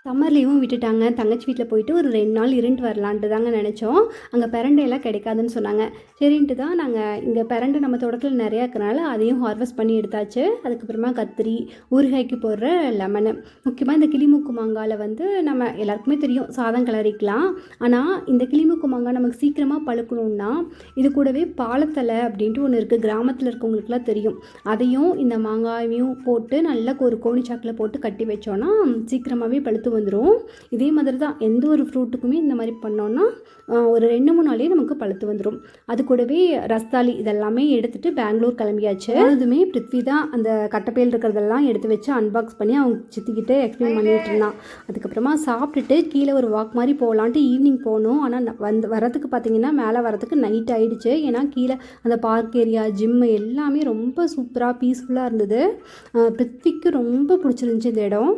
Summer லீவும் விட்டுட்டாங்க. தங்கச்சி வீட்ல போயிட்டு ஒரு 2 நாள் இருந்துட்டு வரலான்ட்டு தாங்க நெனச்சோம். அங்க பிரண்டையெல்லாம் கிடைக்காதுன்னு சொன்னாங்க. சரின்ட்டு தான் நாங்க இங்க பிரண்டை நம்ம தோட்டத்துல நெறையா இருக்கனால அதையும் ஹார்வெஸ்ட் பண்ணி எடுத்தாச்சு. அதுக்கப்புறமா கத்திரி, ஊறுகாய்க்கு போடுற லெமனு. முக்கியமா இந்த கிளிமூக்கு மாங்கால வந்து நம்ம எல்லாருக்குமே தெரியும் சாதம் கிளறிக்கலாம். ஆனா, இந்த கிளிமூக்கு மாங்காய் நமக்கு சீக்கிரமா பழுக்கணும்னா, இது கூடவே பாலத்தலை அப்படின்ட்டு ஒண்ணு இருக்கு. கிராமத்துல இருக்கவங்களுக்குலாம் தெரியும். அதையும் இந்த மாங்காயையும் போட்டு நல்லா ஒரு கோணிச்சாக்குல போட்டு கட்டி வச்சோன்னா, சீக்கிரமாவே பழுத்து வந்துடும். இதே மாதிரி தான் எந்த ஒரு ஃப்ரூட்டுக்குமே இந்த மாதிரி பண்ணோன்னா ஒரு 2-3 நாளே நமக்கு பழுத்து வந்துடும். அது கூடவே ரஸ்தாளி இதெல்லாமே எடுத்துகிட்டு பெங்களூர் கிளம்பியாச்சு. அதுவுமே பிருத்வி தான் அந்த கட்டப்பையில் இருக்கிறதெல்லாம் எடுத்து வச்சு அன்பாக்ஸ் பண்ணி அவங்க சித்திக்கிட்டு எக்ஸ்பிளைன் பண்ணிட்டு இருந்தான். அதுக்கப்புறமா சாப்பிட்டுட்டு கீழே ஒரு வாக் மாதிரி போகலான்ட்டு ஈவினிங் போனோம். ஆனால் வரத்துக்கு பார்த்தீங்கன்னா மேலே வரத்துக்கு நைட் ஆகிடுச்சு. ஏன்னா கீழே அந்த பார்க் ஏரியா, ஜிம்மு எல்லாமே ரொம்ப சூப்பராக பீஸ்ஃபுல்லாக இருந்தது. பிருத்விக்கு ரொம்ப பிடிச்சிருந்துச்சி இந்த இடம்.